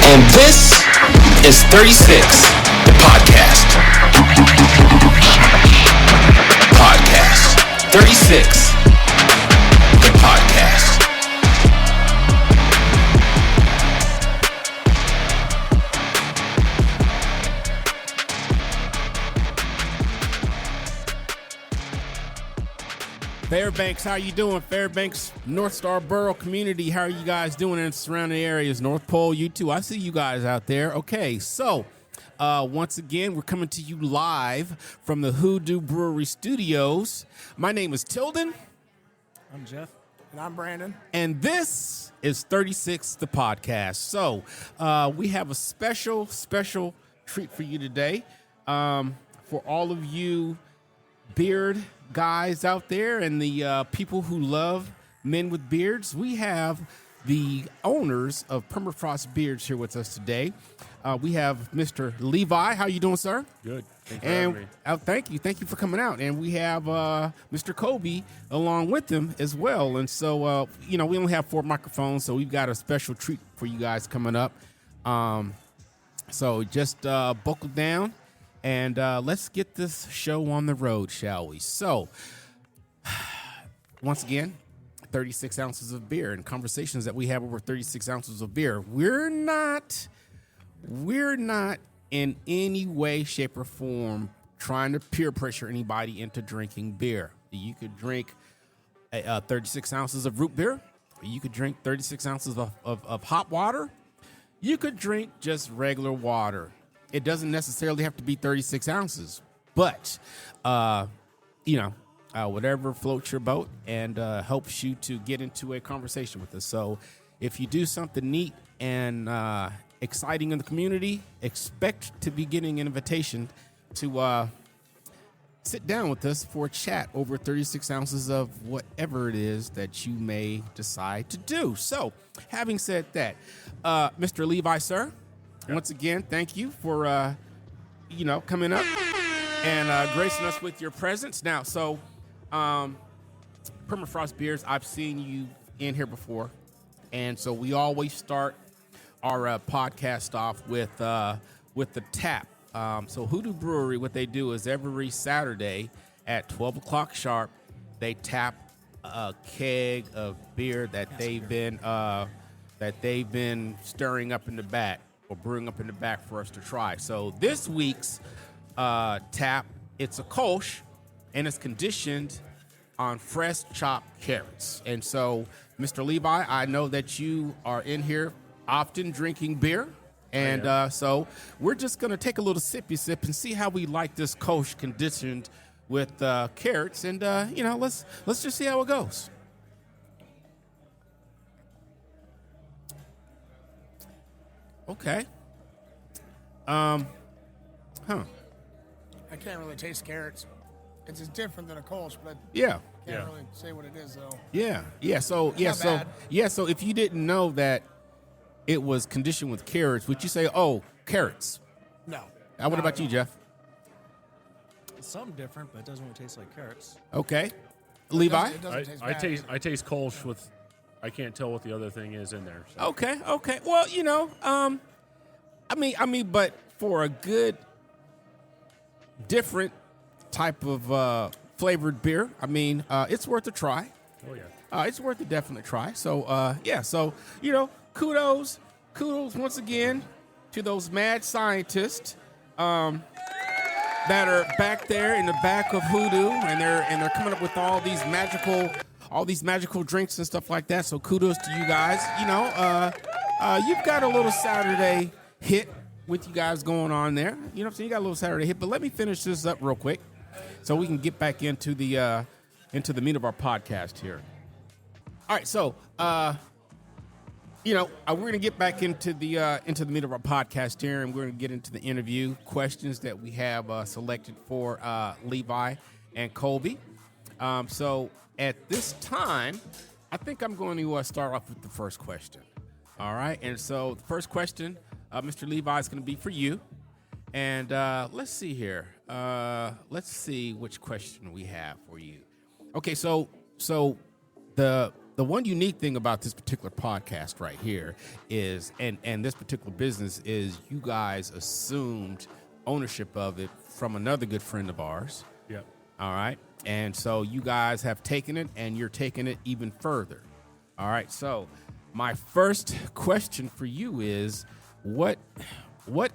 And this is 36, the podcast. Podcast. 36, the podcast. Fairbanks, how you doing? Fairbanks, North Star Borough community, how are you guys doing in surrounding areas? North Pole, you too. I see you guys out there. Okay, so once again, we're coming to you live from the Hoodoo Brewery Studios. My name is Tilden. I'm Jeff. And I'm Brandon. And this is 36, the podcast. So we have a special treat for you today. For all of you beard guys out there and the people who love men with beards, we have the owners of Permafrost Beards here with us today. We have Mr. Levi. How you doing, sir? Good. Thank you for having me. Thank you for coming out. And we have Mr. Colby along with him as well. And so, we only have 4 microphones, so we've got a special treat for you guys coming up. So just buckle down. And let's get this show on the road, shall we? So, once again, 36 ounces of beer and conversations that we have over 36 ounces of beer. We're not in any way, shape, or form trying to peer pressure anybody into drinking beer. You could drink 36 ounces of root beer. You could drink 36 ounces of hot water. You could drink just regular water. It doesn't necessarily have to be 36 ounces, but, whatever floats your boat and helps you to get into a conversation with us. So if you do something neat and exciting in the community, expect to be getting an invitation to sit down with us for a chat over 36 ounces of whatever it is that you may decide to do. So having said that, Mr. Levi, sir. Once again, thank you for, coming up and gracing us with your presence. Now, so Permafrost Beers, I've seen you in here before. And so we always start our podcast off with the tap. So Hoodoo Brewery, what they do is every Saturday at 12 o'clock sharp, they tap a keg of beer that they've been stirring up in the back. Or brewing up in the back for us to try. So this week's tap, it's a Kolsch, and it's conditioned on fresh chopped carrots. And so, Mr. Levi, I know that you are in here often drinking beer. And so we're just going to take a little sippy sip and see how we like this Kolsch conditioned with carrots. And, let's just see how it goes. Okay. I can't really taste carrots. It's just different than a Kolsch, but I can't really say what it is, though. So if you didn't know that it was conditioned with carrots, would you say, "Oh, carrots"? No. What about you, Jeff? It's something different, but it doesn't really taste like carrots. Okay. Levi? It doesn't taste I bad. I taste Kolsch with. I can't tell what the other thing is in there. So. Okay. Well, but for a good, different type of flavored beer, it's worth a try. Oh yeah. It's worth a definite try. So, kudos once again to those mad scientists that are back there in the back of Hoodoo, and they're coming up with all these magical drinks and stuff like that. So kudos to you guys. You've got a little Saturday hit with you guys going on there. You know what I'm saying? You got a little Saturday hit, but let me finish this up real quick so we can get back into the meat of our podcast here. All right, so we're going to get back into the meat of our podcast here, and we're going to get into the interview questions that we have selected for Levi and Colby. So at this time, I think I'm going to start off with the first question. All right, and so the first question, Mr. Levi, is going to be for you. And let's see here. Let's see which question we have for you. Okay, so the the one unique thing about this particular podcast right here is, and this particular business is, you guys assumed ownership of it from another good friend of ours. Yep. All right. And so you guys have taken it, and you're taking it even further. All right. So my first question for you is, what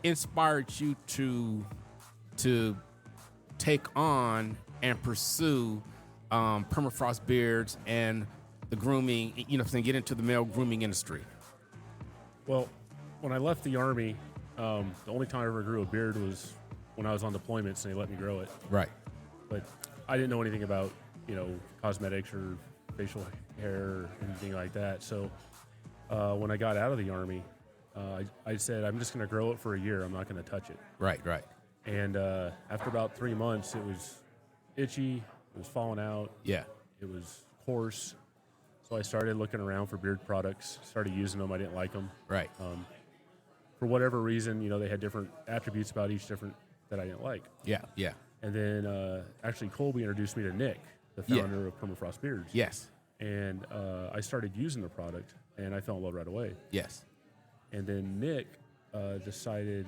inspired you to take on and pursue Permafrost beards and the grooming, get into the male grooming industry? Well, when I left the Army, the only time I ever grew a beard was when I was on deployments and they let me grow it. Right. But I didn't know anything about, cosmetics or facial hair or anything like that. So when I got out of the Army, I said, I'm just going to grow it for a year. I'm not going to touch it. Right. And after about 3 months, it was itchy. It was falling out. Yeah. It was coarse. So I started looking around for beard products, started using them. I didn't like them. Right. For whatever reason, they had different attributes about each different that I didn't like. Yeah. And then actually Colby introduced me to Nick, the founder of Permafrost Beards. Yes. And I started using the product, and I fell in love right away. Yes. And then Nick decided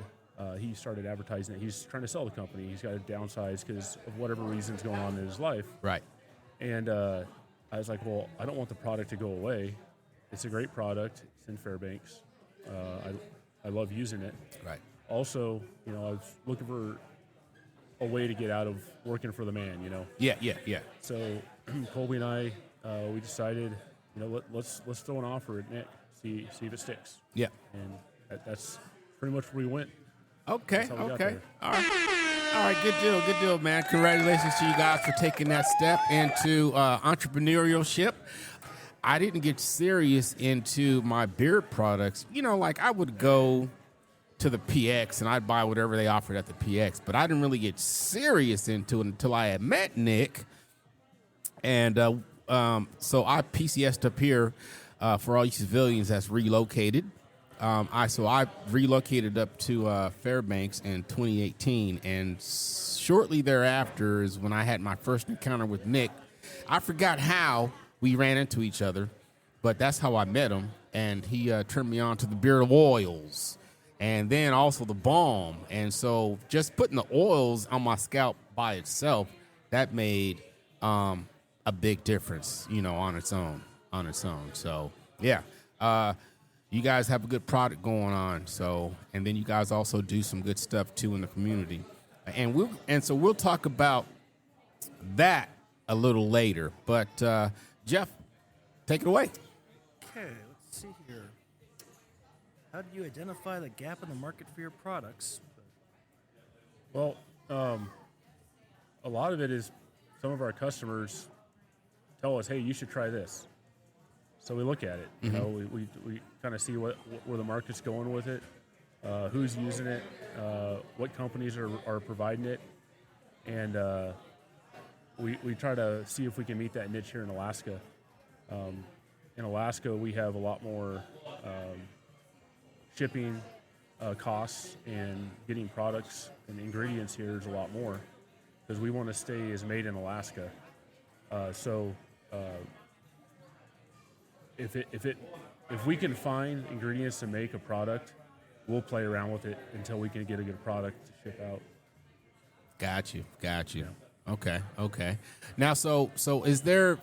he started advertising it. He's trying to sell the company. He's got to downsize because of whatever reason's going on in his life. Right. And I was like, well, I don't want the product to go away. It's a great product. It's in Fairbanks. I love using it. Right. Also, I was looking for a way to get out of working for the man, Yeah. So Colby and I, we decided, let's throw an offer at Nick, see if it sticks. Yeah. And that's pretty much where we went. Okay. All right. Good deal, man. Congratulations to you guys for taking that step into entrepreneurship. I didn't get serious into my beard products. I would go to the PX and I'd buy whatever they offered at the PX, but I didn't really get serious into it until I had met Nick. And so I PCS'd up here for all you civilians that's relocated. I relocated up to Fairbanks in 2018, and shortly thereafter is when I had my first encounter with Nick. I forgot how we ran into each other, but that's how I met him, and he turned me on to the beard oils, and then also the balm. And so just putting the oils on my scalp by itself, that made a big difference, on its own. So yeah. You guys have a good product going on, and then you guys also do some good stuff too in the community, and so we'll talk about that a little later. But Jeff, take it away. Okay, let's see here. How do you identify the gap in the market for your products? Well, a lot of it is some of our customers tell us, hey, you should try this. So we look at it. We kind of see where the market's going with it, who's using it, what companies are providing it, and we try to see if we can meet that niche here in Alaska. In Alaska, we have a lot more shipping costs, and getting products and ingredients here is a lot more because we want to stay as made in Alaska. If we can find ingredients to make a product, we'll play around with it until we can get a good product to ship out. Got you. Yeah. Okay. Now, so is there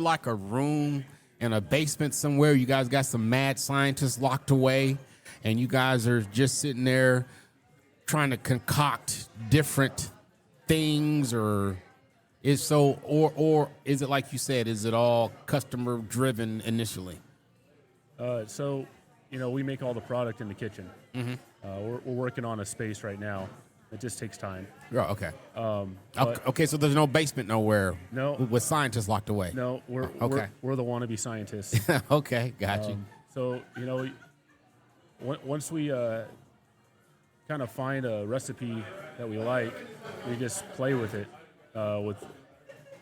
like a room in a basement somewhere? You guys got some mad scientists locked away, and you guys are just sitting there trying to concoct different things, or is it like you said? Is it all customer driven initially? We make all the product in the kitchen. Mm-hmm. We're working on a space right now. It just takes time. Oh, okay. Okay, so there's no basement nowhere. No, with scientists locked away. No, we're the wannabe scientists. Okay, got you. Once we kind of find a recipe that we like, we just play with it with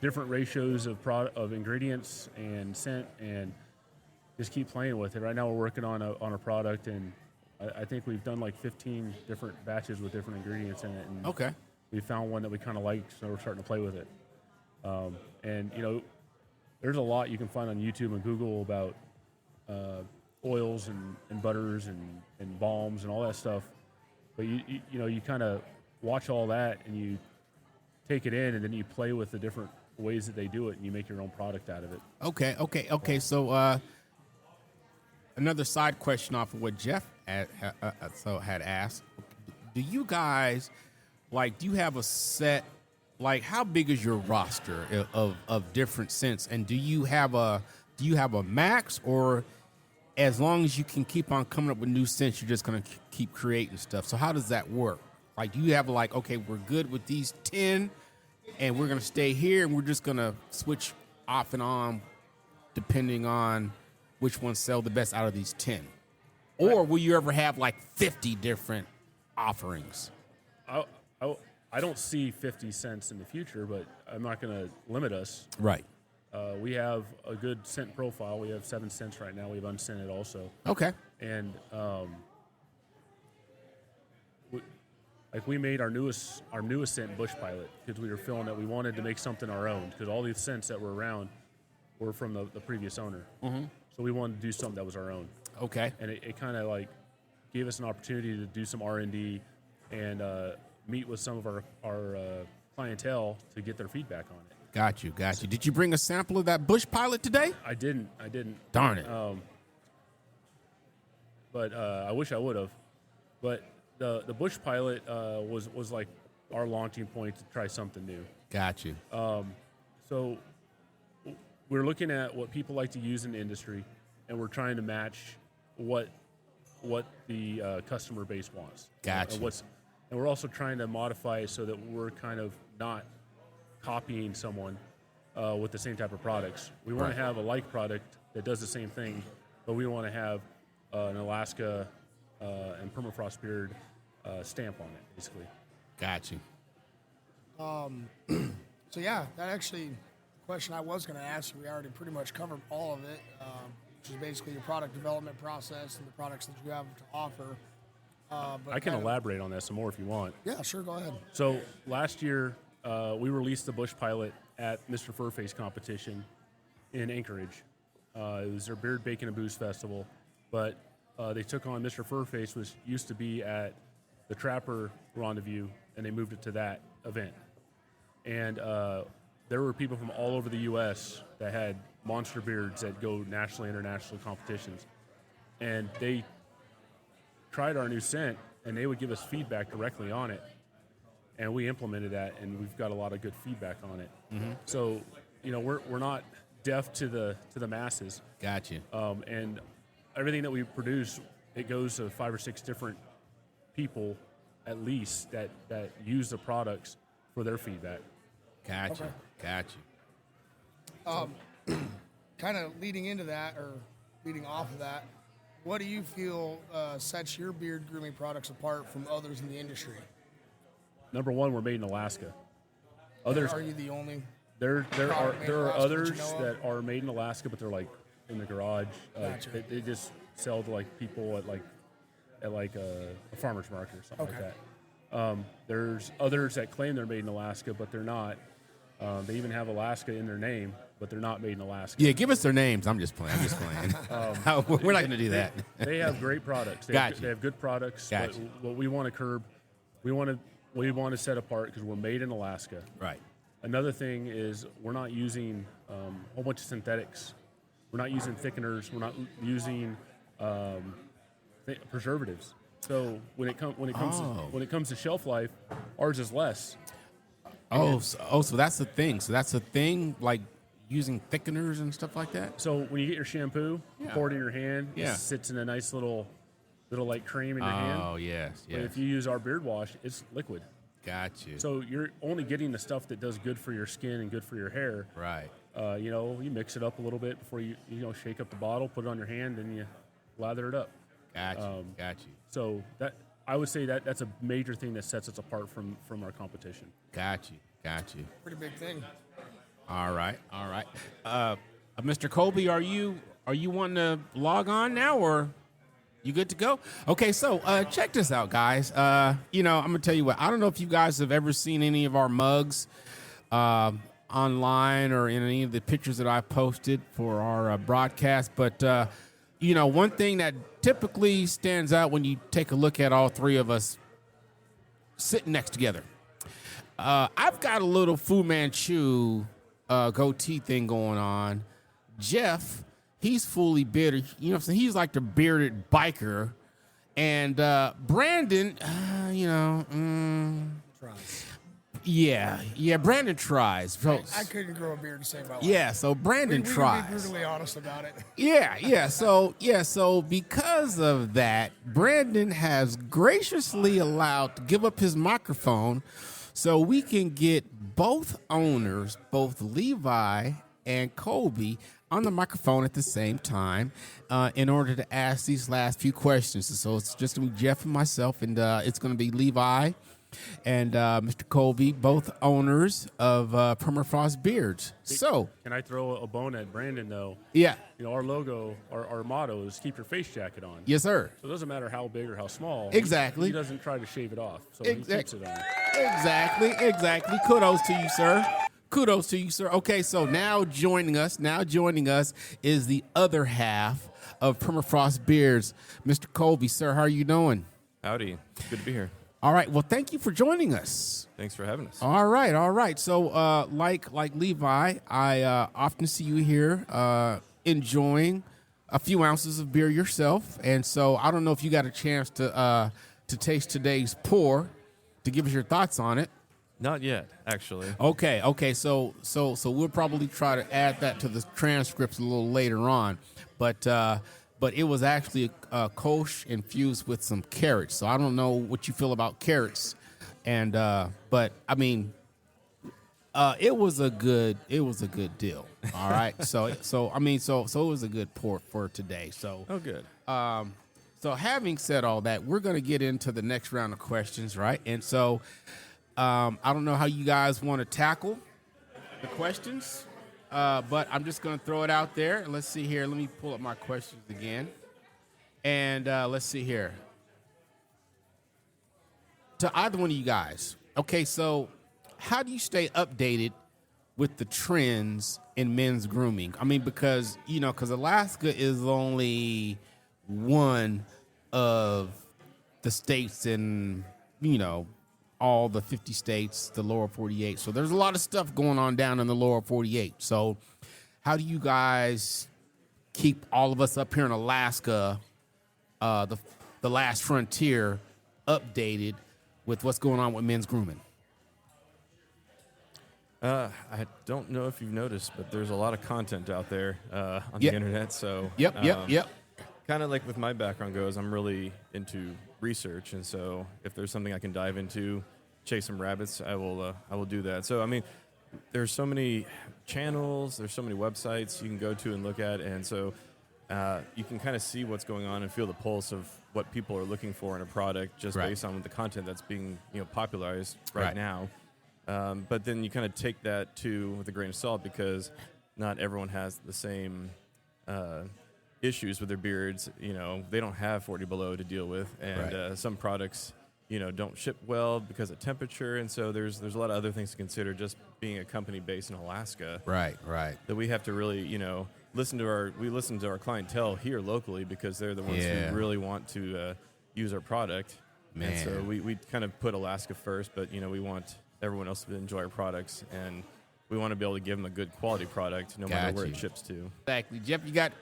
different ratios of ingredients and scent, and just keep playing with it. Right now, we're working on a product, and I think we've done like 15 different batches with different ingredients in it. And we found one that we kind of like, so we're starting to play with it. there's a lot you can find on YouTube and Google about oils and butters and balms and all that stuff. But you kind of watch all that and you take it in, and then you play with the different ways that they do it, and you make your own product out of it. Okay. So another side question off of what Jeff had asked. Do you guys, do you have a set, how big is your roster of different scents? And do you have a max, or as long as you can keep on coming up with new scents, you're just going to keep creating stuff? So how does that work? Do you have okay, we're good with these 10 and we're going to stay here and we're just going to switch off and on depending on which ones sell the best out of these 10? Or will you ever have 50 different offerings? I don't see 50 cents in the future, but I'm not going to limit us. Right. We have a good scent profile. We have 7 scents right now. We have unscented also. Okay. And we made our newest scent Bush Pilot because we were feeling that we wanted to make something our own, because all these scents that were around were from the previous owner. Mm-hmm. So we wanted to do something that was our own. Okay. And it kind of gave us an opportunity to do some R&D and meet with some of our clientele to get their feedback on it. Got you. Did you bring a sample of that Bush Pilot today? I didn't. Darn it. But I wish I would have. But the Bush Pilot was our launching point to try something new. Got you. So we're looking at what people like to use in the industry, and we're trying to match what the customer base wants. Gotcha. And we're also trying to modify it so that we're kind of not copying someone with the same type of products. We want to have a like product that does the same thing, but we want to have an Alaska and Permafrost beard stamp on it, basically. Got you. So yeah, that actually, the question I was going to ask you, we already pretty much covered all of it, which is basically your product development process and the products that you have to offer. But I can elaborate on that some more if you want. Yeah, sure, go ahead. So last year, we released the Bush Pilot at Mr. Furface competition in Anchorage. It was their Beard, Bacon, and Booze Festival, but they took on Mr. Furface, which used to be at the Trapper Rendezvous, and they moved it to that event. And there were people from all over the U.S. that had monster beards that go nationally, international competitions. And they tried our new scent, and they would give us feedback directly on it. And we implemented that, and we've got a lot of good feedback on it. Mm-hmm. So, we're not deaf to the masses. Got you. And everything that we produce, it goes to 5 or 6 different people, at least, that use the products for their feedback. Got you. Kind of leading into that, or leading off of that, what do you feel sets your beard grooming products apart from others in the industry? Number one, we're made in Alaska. Others, are you the only? There are others that are made in Alaska, but they're in the garage. Gotcha. They just sell to people at a farmer's market or something like that. There's others that claim they're made in Alaska, but they're not. They even have Alaska in their name, but they're not made in Alaska. Yeah, give us their names. I'm just playing. We're not going to do that. They have great products. They have good products. Gotcha. But what we want to curb, we want to set apart because we're made in Alaska. Right. Another thing is we're not using a whole bunch of synthetics. We're not using thickeners. We're not using preservatives. So when it comes to shelf life, ours is less. So that's the thing. So that's the thing, using thickeners and stuff like that. So when you get your shampoo, you pour it in your hand. It sits in a nice little cream in your hand. Oh yes. But if you use our beard wash, it's liquid. Got you. So you're only getting the stuff that does good for your skin and good for your hair. Right. You mix it up a little bit before you shake up the bottle, put it on your hand, and you lather it up. Got you. So that I would say that's a major thing that sets us apart from our competition. Got you. Pretty big thing. All right. Mr. Colby, are you wanting to log on now, or you good to go? Okay, so check this out, guys. I'm gonna tell you what. I don't know if you guys have ever seen any of our mugs. online or in any of the pictures that I posted for our broadcast. But, one thing that typically stands out when you take a look at all three of us sitting next together, I've got a little Fu Manchu goatee thing going on. Jeff, he's fully bearded. You know what I'm saying? He's like the bearded biker. And Brandon, Tries. Yeah, Brandon tries. So, I couldn't grow a beard to save my life. yeah, so Brandon we can be tries. brutally honest about it. So because of that, Brandon has graciously allowed to give up his microphone so we can get both owners, both Levi and Colby, on the microphone at the same time in order to ask these last few questions. So it's just going to be Jeff and myself, and it's going to be Levi and Mr. Colby, both owners of Permafrost Beards. So, Can I throw a bone at Brandon, though? yeah. Our logo, our motto is keep your face jacket on. Yes, sir. So it doesn't matter how big or how small. Exactly. He doesn't try to shave it off. So he keeps it on. Exactly. Kudos to you, sir. Okay, so now joining us is the other half of Permafrost Beards, Mr. Colby. Sir, how are you doing? Howdy. Good to be here. All right. Well, thank you for joining us. Thanks for having us. All right. So, like Levi, I often see you here enjoying a few ounces of beer yourself, and so I don't know if you got a chance to taste today's pour to give us your thoughts on it. Not yet, actually. Okay. So we'll probably try to add that to the transcripts a little later on, but it was actually Kolsch infused with some carrots. So I don't know what you feel about carrots, and but I mean, it was a good deal. All right. So it was a good pour for today. So Oh, good. so having said all that, we're going to get into the next round of questions, right? And so I don't know how you guys want to tackle the questions, but I'm just going to throw it out there. Let's see here. Let me pull up my questions again. And let's see here. To either one of you guys. Okay, so how do you stay updated with the trends in men's grooming? I mean, because Alaska is only one of the states in, all the 50 states, the lower 48. So there's a lot of stuff going on down in the lower 48. So how do you guys keep all of us up here in Alaska, the last frontier, updated with what's going on with men's grooming? I don't know if you've noticed, but there's a lot of content out there on Yep. the internet. So Yep. kind of like with my background goes, I'm really into research, and so if there's something I can dive into, chase some rabbits, I will do that. So I mean, there's so many channels, there's so many websites you can go to and look at, and so you can kind of see what's going on and feel the pulse of what people are looking for in a product just Right. based on the content that's being popularized right Right. now. But then you kind of take that too with a grain of salt because not everyone has the same issues with their beards. They don't have 40 below to deal with, and Right. some products don't ship well because of temperature, and so there's a lot of other things to consider. Just being a company based in Alaska, Right. that we have to really listen to our clientele here locally because they're the ones Yeah. who really want to use our product. Man. And so we kind of put Alaska first, but we want everyone else to enjoy our products, and we want to be able to give them a good quality product no matter Got where you. it ships to. Exactly. Jeff, you got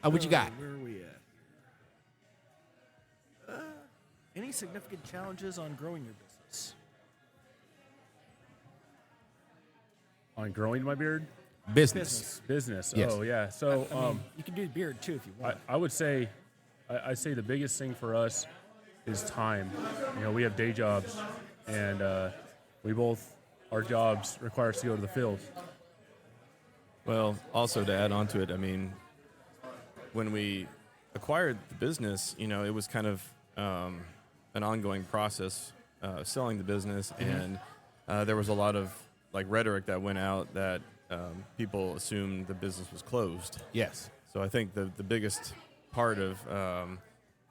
what you got? Where are we at? Any significant challenges on growing your business? On growing my beard? Business. Business. Yes. Oh, yeah. So I mean, you can do the beard too if you want. I would say, I say the biggest thing for us is time. We have day jobs, and our jobs require us to go to the field. Well, also to add on to it, I mean, when we acquired the business, it was kind of an ongoing process selling the business, and there was a lot of rhetoric that went out that people assumed the business was closed. Yes. So I think the biggest part of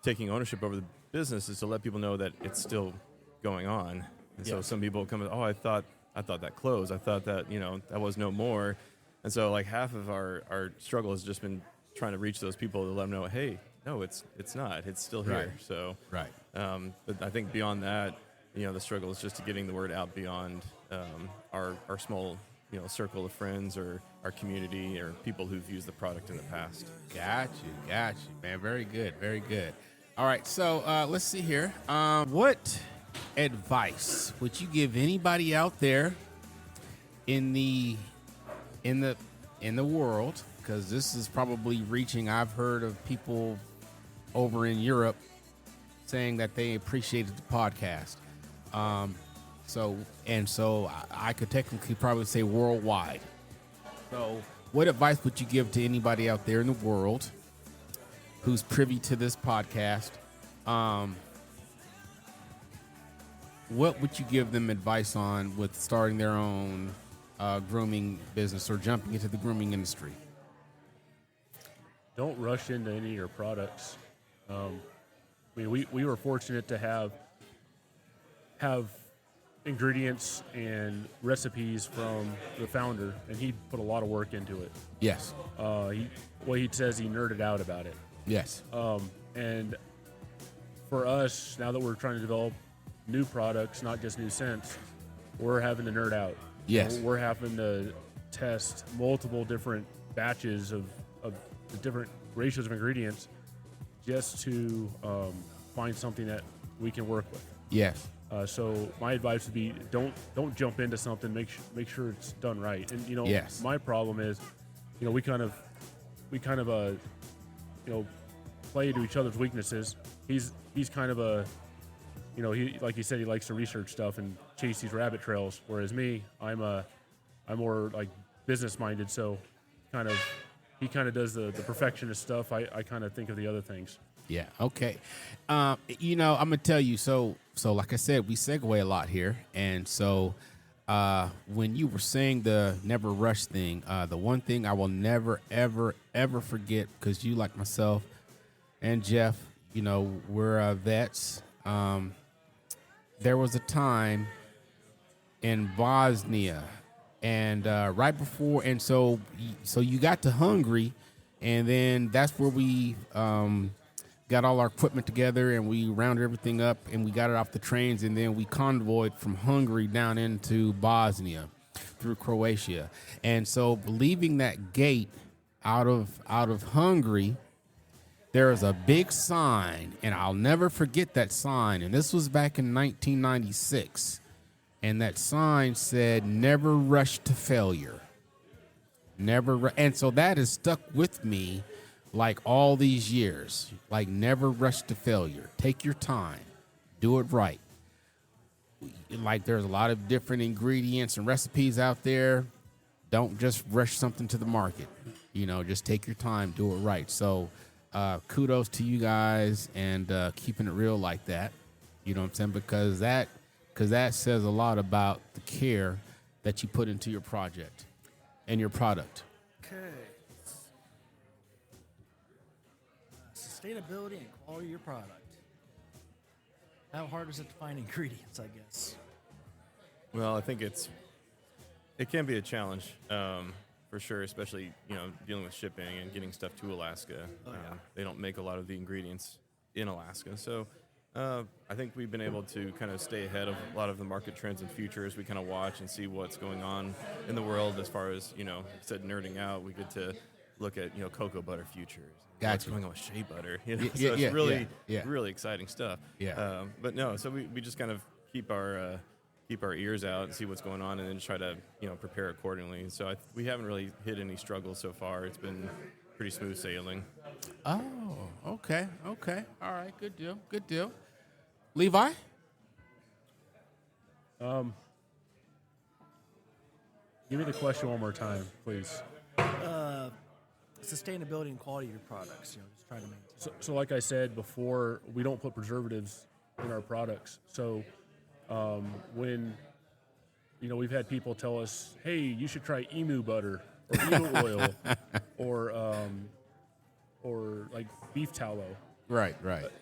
taking ownership over the business is to let people know that it's still going on. And so some people come, I thought that closed. I thought that, that was no more. And so like half of our struggle has just been trying to reach those people to let them know, hey, no, it's not. It's still here. Right. So, Right. But I think beyond that, the struggle is just to getting the word out beyond our small, circle of friends or our community or people who've used the product in the past. Got you, man. Very good, very good. All right, so let's see here. What advice would you give anybody out there in the world? Because this is probably reaching. I've heard of people over in Europe saying that they appreciated the podcast. So I could technically probably say worldwide. So what advice would you give to anybody out there in the world who's privy to this podcast? What would you give them advice on with starting their own grooming business or jumping into the grooming industry? Don't rush into any of your products. We were fortunate to have ingredients and recipes from the founder, and he put a lot of work into it. Yes. He says he nerded out about it. Yes. And for us, now that we're trying to develop new products, not just new scents, we're having to nerd out. Yes. We're having to test multiple different batches of the different ratios of ingredients just to find something that we can work with. Yes. So my advice would be don't jump into something. Make sure it's done right. And Yes. my problem is, we kind of play to each other's weaknesses. He's kind of a, he, like you said, he likes to research stuff and chase these rabbit trails. Whereas me, I'm more like business minded. So he kind of does the perfectionist stuff. I kind of think of the other things. Yeah. Okay. I'm gonna tell you. So like I said, we segue a lot here, and so when you were saying the never rush thing, the one thing I will never ever forget, because you, like myself and Jeff, we're vets. There was a time in Bosnia, and right before, and so you got to Hungary, and then that's where we got all our equipment together, and we rounded everything up, and we got it off the trains, and then we convoyed from Hungary down into Bosnia through Croatia. And so leaving that gate out of Hungary, there is a big sign, and I'll never forget that sign. And this was back in 1996. And that sign said, "Never rush to failure." And so that has stuck with me like all these years. Like, never rush to failure. Take your time. Do it right. Like, there's a lot of different ingredients and recipes out there. Don't just rush something to the market. Just take your time. Do it right. So kudos to you guys and keeping it real like that. You know what I'm saying? Because that says a lot about the care that you put into your project and your product. Okay. Sustainability and quality of your product. How hard is it to find ingredients, I guess? Well, I think it can be a challenge for sure, especially dealing with shipping and getting stuff to Alaska. They don't make a lot of the ingredients in Alaska, so I think we've been able to kind of stay ahead of a lot of the market trends and futures. We kind of watch and see what's going on in the world as far as said nerding out. We get to look at cocoa butter futures. What's going on with shea butter? So it's really exciting stuff. Yeah. But no, so we just kind of keep our ears out and see what's going on, and then try to prepare accordingly. So we haven't really hit any struggles so far. It's been pretty smooth sailing. Oh, okay. All right, good deal. Levi? Give me the question one more time, please. Sustainability and quality of your products. Just trying to maintain. So like I said before, we don't put preservatives in our products. So when we've had people tell us, "Hey, you should try emu butter or emu oil or like beef tallow." Right.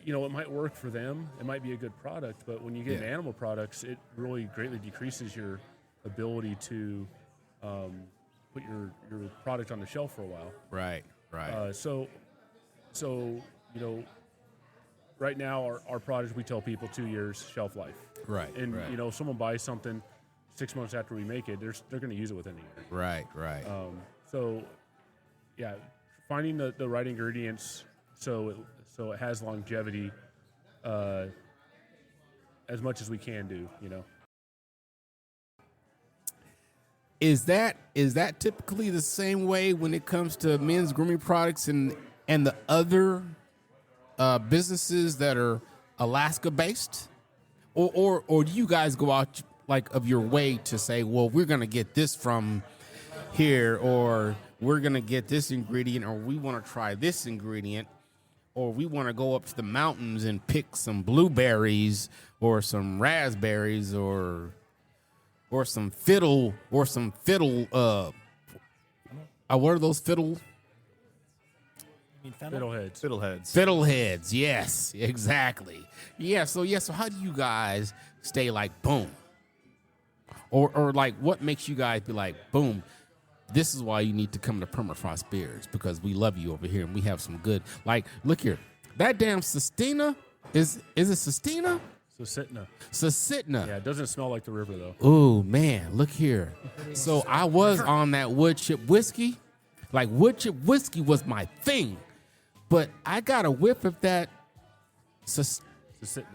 It might work for them. It might be a good product, but when you get into animal products, it really greatly decreases your ability to put your product on the shelf for a while. Right. So right now our product, we tell people 2 years shelf life. Right. And if someone buys something 6 months after we make it, they're going to use it within a year. Right. So yeah, finding the right ingredients so it has longevity as much as we can do. Is that typically the same way when it comes to men's grooming products and the other businesses that are Alaska based, or do you guys go out like of your way to say, well, we're gonna get this from here, or we're gonna get this ingredient, or we want to try this ingredient, or we want to go up to the mountains and pick some blueberries or some raspberries or some fiddle, what are those fiddle? You mean fennel? Fiddleheads. Fiddleheads, yes, exactly. Yeah, so how do you guys stay like boom? Or like what makes you guys be like, boom, this is why you need to come to Permafrost Beers, because we love you over here and we have some good, like, look here. That damn Sestina, is it Sestina? Sestina. Yeah, it doesn't smell like the river though. Oh man, look here. So I was on that wood chip whiskey. Like wood chip whiskey was my thing. But I got a whiff of that Susitna.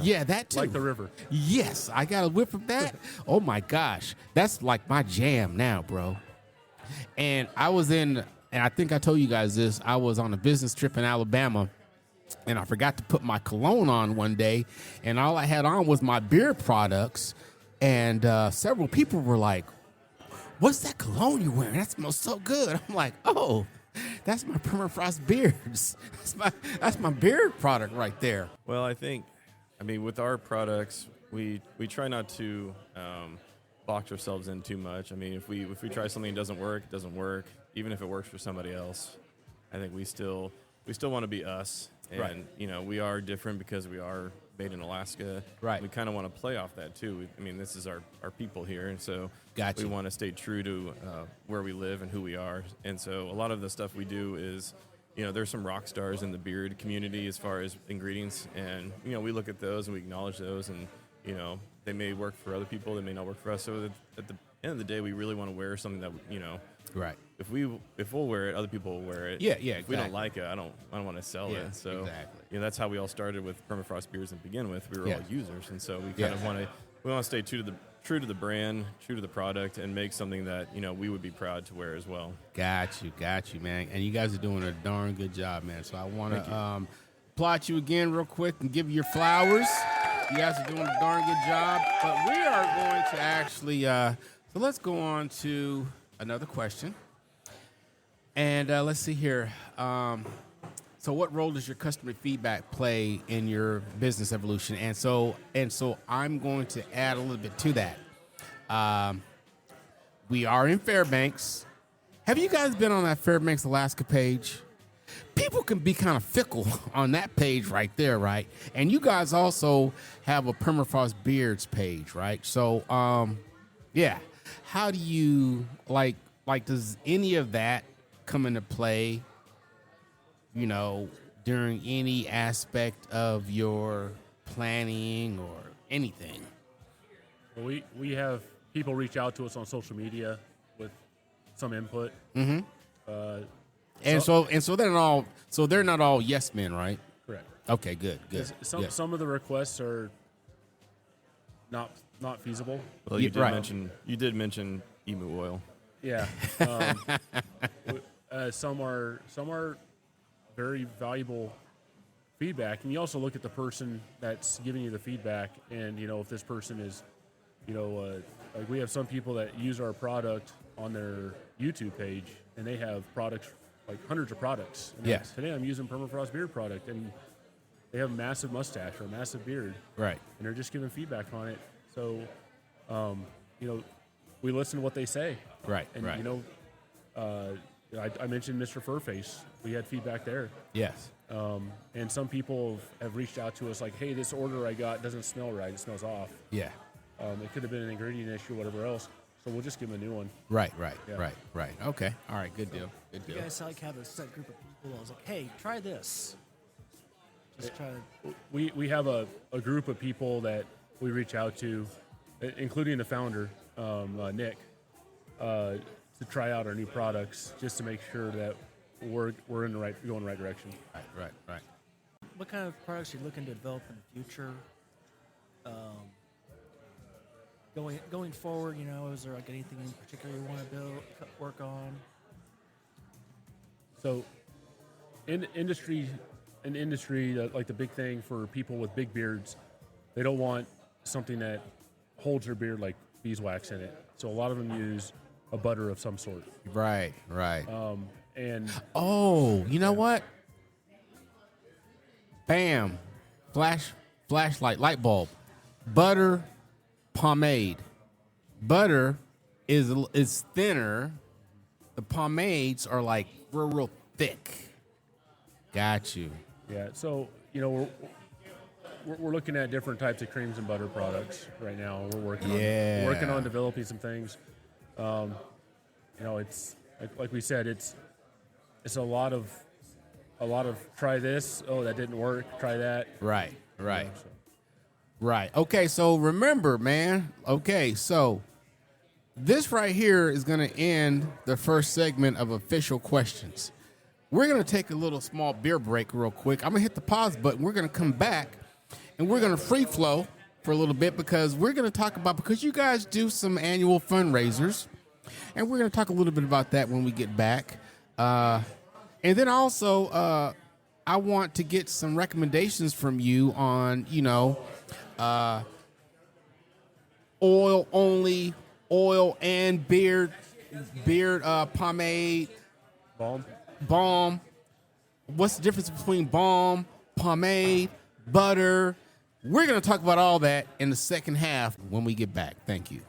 Yeah, that too. Like the river. Yes, I got a whiff of that. Oh my gosh. That's like my jam now, bro. And and I think I told you guys this, I was on a business trip in Alabama. And I forgot to put my cologne on one day, and all I had on was my beard products. And several people were like, "What's that cologne you're wearing? That smells so good." I'm like, "Oh, that's my Permafrost beards. That's my beard product right there." Well, I mean, with our products, we try not to box ourselves in too much. I mean, if we try something that doesn't work, it doesn't work. Even if it works for somebody else, I think we still want to be us. And, Right. We are different because we are made in Alaska. Right. We kind of want to play off that, too. This is our people here, and so Gotcha. we want to stay true to where we live and who we are. And so a lot of the stuff we do is, there's some rock stars in the beard community as far as ingredients. And, we look at those and we acknowledge those. And, they may work for other people. They may not work for us. So at the end of the day, we really want to wear something that, Right. if we'll wear it, other people will wear it. Yeah, If we don't like it, I don't want to sell Yeah, it. So exactly. that's how we all started with Permafrost beers to begin with. We were Yeah. all users, and so we Yeah. kind of want to stay true to the brand, true to the product, and make something that we would be proud to wear as well. Got you, man. And you guys are doing a darn good job, man. So I want to applaud you again real quick and give you your flowers. You guys are doing a darn good job. But we are going to actually, so let's go on to another question. And let's see here. So what role does your customer feedback play in your business evolution? And so I'm going to add a little bit to that. We are in Fairbanks. Have you guys been on that Fairbanks, Alaska page? People can be kind of fickle on that page right there, right? And you guys also have a Permafrost Beards page, right? So, yeah. How do you, like, does any of that come into play, during any aspect of your planning or anything? Well, we have people reach out to us on social media with some input. Mm-hmm. And so they're not all yes men, right? Correct. Okay, good. Some of the requests are not feasible. Well, you did mention emu oil. Yeah. Some are very valuable feedback, and you also look at the person that's giving you the feedback, and if this person is, like we have some people that use our product on their YouTube page, and they have products, like hundreds of products. And Yes. Today I'm using Permafrost beard product, and they have a massive mustache or a massive beard. Right. And they're just giving feedback on it. So, we listen to what they say. Right. And, right. I mentioned Mr. Furface. We had feedback there. Yes. And some people have reached out to us like, hey, this order I got doesn't smell right. It smells off. Yeah. It could have been an ingredient issue, whatever else. So we'll just give them a new one. Right. Yeah. Right. Okay. All right. Good deal. Good You deal. guys like have a set group of people that was like, hey, try this. Just try to. We have a group of people that we reach out to, including the founder, Nick, to try out our new products, just to make sure that we're going the right direction. Right. What kind of products are you looking to develop in the future? Going forward, is there like anything in particular you want to work on? So, in industry, like the big thing for people with big beards, they don't want something that holds their beard like beeswax in it. So a lot of them use a butter of some sort. Right. And You know what? Bam. Flashlight, light bulb. Butter pomade. Butter is thinner. The pomades are like real thick. Got you. yeah, so we're looking at different types of creams and butter products right now. We're working on developing some things. It's like we said, it's a lot of try this. Oh, that didn't work. Try that. Right. So. Right. Okay, so remember, man. Okay, so this right here is going to end the first segment of official questions. We're going to take a little small beer break real quick. I'm going to hit the pause button. We're going to come back, and we're going to free flow for a little bit because we're going to talk about, because you guys do some annual fundraisers, and we're going to talk a little bit about that when we get back. And then also, I want to get some recommendations from you on, oil only, oil and beard pomade, balm. What's the difference between balm, pomade, butter? We're going to talk about all that in the second half when we get back. Thank you.